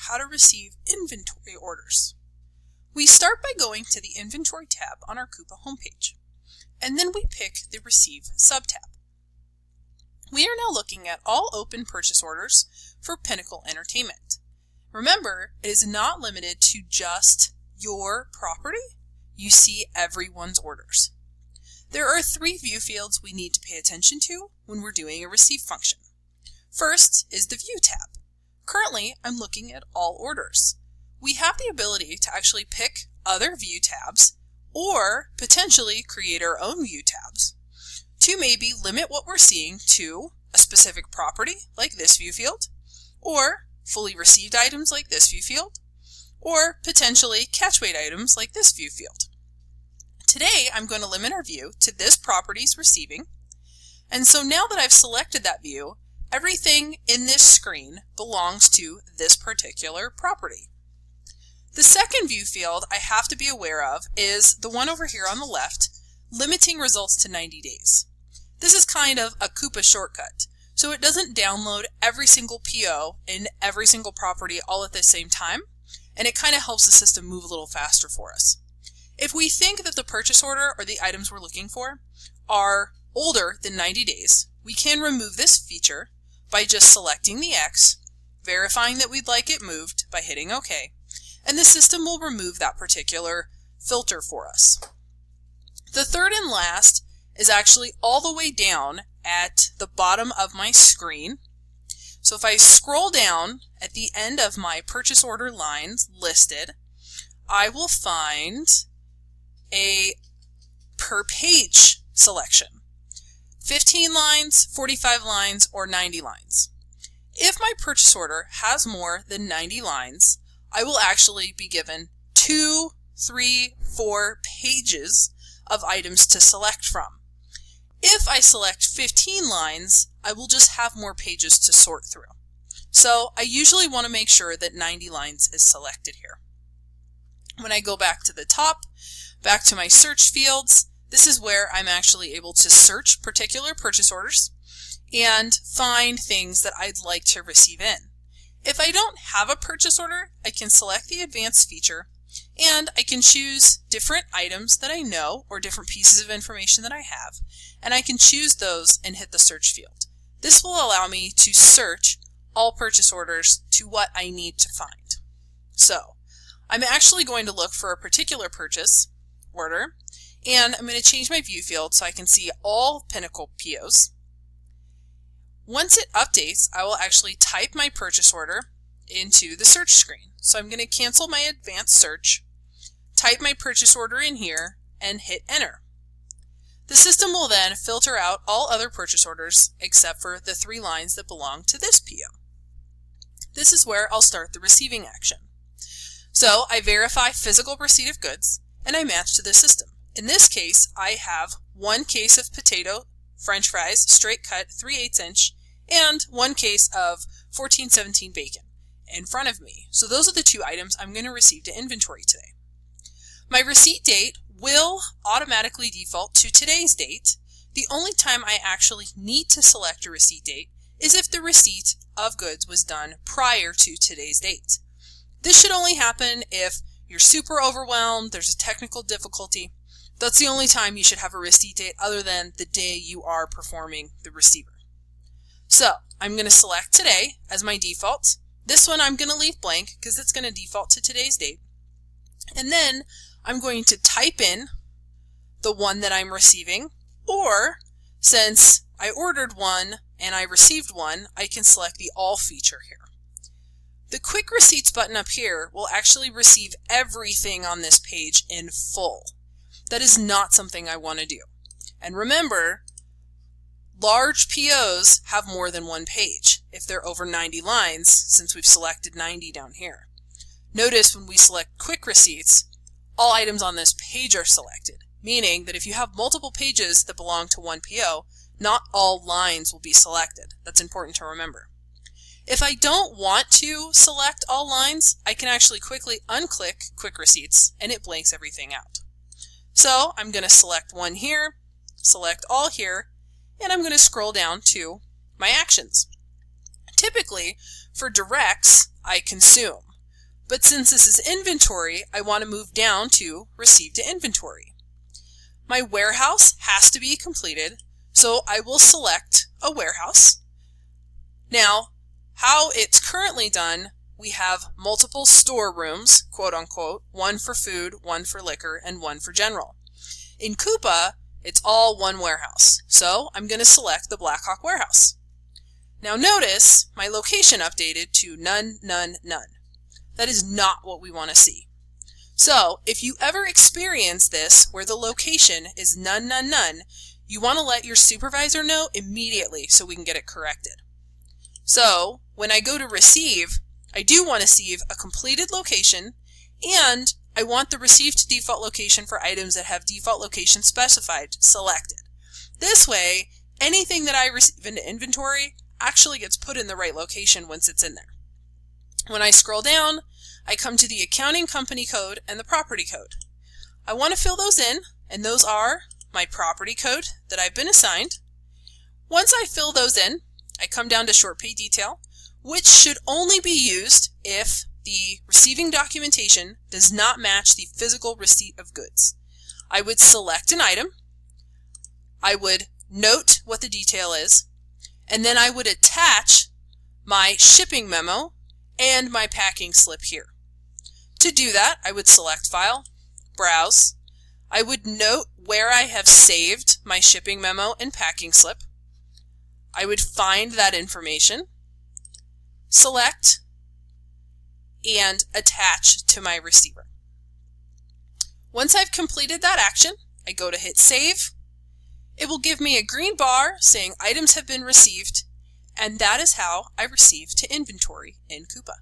how to receive inventory orders. We start by going to the Inventory tab on our Coupa homepage, and then we pick the Receive subtab. We are now looking at all open purchase orders for Pinnacle Entertainment. Remember, it is not limited to just your property. You see everyone's orders. There are 3 view fields we need to pay attention to when we're doing a receive function. First is the View tab. Currently, I'm looking at all orders. We have the ability to actually pick other view tabs or potentially create our own view tabs to maybe limit what we're seeing to a specific property like this view field, or fully received items like this view field, or potentially catch weight items like this view field. Today, I'm going to limit our view to this property's receiving, and so now that I've selected that view, everything in this screen belongs to this particular property. The second view field I have to be aware of is the one over here on the left, limiting results to 90 days. This is kind of a Coupa shortcut, so it doesn't download every single PO in every single property all at the same time, and it kind of helps the system move a little faster for us. If we think that the purchase order or the items we're looking for are older than 90 days, we can remove this feature by just selecting the X, verifying that we'd like it moved by hitting OK, and the system will remove that particular filter for us. The third and last is actually all the way down at the bottom of my screen. So if I scroll down at the end of my purchase order lines listed, I will find a per page selection. 15 lines, 45 lines, or 90 lines. If my purchase order has more than 90 lines, I will actually be given 2, 3, 4 pages of items to select from. If I select 15 lines, I will just have more pages to sort through. So I usually want to make sure that 90 lines is selected here. When I go back to the top, back to my search fields, this is where I'm actually able to search particular purchase orders and find things that I'd like to receive in. If I don't have a purchase order, I can select the advanced feature and I can choose different items that I know or different pieces of information that I have, and I can choose those and hit the search field. This will allow me to search all purchase orders to what I need to find. So I'm actually going to look for a particular purchase order, and I'm going to change my view field so I can see all Pinnacle POs. Once it updates, I will actually type my purchase order into the search screen. So I'm going to cancel my advanced search, type my purchase order in here, and hit enter. The system will then filter out all other purchase orders except for the 3 lines that belong to this PO. This is where I'll start the receiving action. So I verify physical receipt of goods, and I match to the system. In this case, I have 1 case of potato French fries, straight cut, 3/8 inch, and 1 case of 1417 bacon in front of me. So those are the 2 items I'm going to receive to inventory today. My receipt date will automatically default to today's date. The only time I actually need to select a receipt date is if the receipt of goods was done prior to today's date. This should only happen if you're super overwhelmed, there's a technical difficulty. That's the only time you should have a receipt date other than the day you are performing the receiver. So I'm going to select today as my default. This one I'm going to leave blank because it's going to default to today's date. And then I'm going to type in the one that I'm receiving, or since I ordered one and I received one, I can select the all feature here. The Quick Receipts button up here will actually receive everything on this page in full. That is not something I want to do. And remember, large POs have more than 1 page if they're over 90 lines, since we've selected 90 down here. Notice when we select Quick Receipts, all items on this page are selected, meaning that if you have multiple pages that belong to 1 PO, not all lines will be selected. That's important to remember. If I don't want to select all lines, I can actually quickly unclick Quick Receipts and it blanks everything out. So I'm going to select one here, select all here, and I'm going to scroll down to my actions. Typically, for directs, I consume. But since this is inventory, I want to move down to receive to inventory. My warehouse has to be completed, so I will select a warehouse. Now, how it's currently done, we have multiple storerooms, quote unquote, one for food, one for liquor, and one for general. In Coupa, it's all one warehouse, so I'm going to select the Blackhawk warehouse. Now notice my location updated to none, none, none. That is not what we want to see. So if you ever experience this where the location is none, none, none, you want to let your supervisor know immediately so we can get it corrected. So when I go to receive, I do want to receive a completed location, and I want the receive to default location for items that have default location specified selected. This way, anything that I receive into inventory actually gets put in the right location once it's in there. When I scroll down, I come to the accounting company code and the property code. I want to fill those in, and those are my property code that I've been assigned. Once I fill those in, I come down to short pay detail, which should only be used if the receiving documentation does not match the physical receipt of goods. I would select an item, I would note what the detail is, and then I would attach my shipping memo and my packing slip here. To do that, I would select File, Browse. I would note where I have saved my shipping memo and packing slip. I would find that information, select, and attach to my receiver. Once I've completed that action, I go to hit Save. It will give me a green bar saying items have been received, and that is how I receive to inventory in Coupa.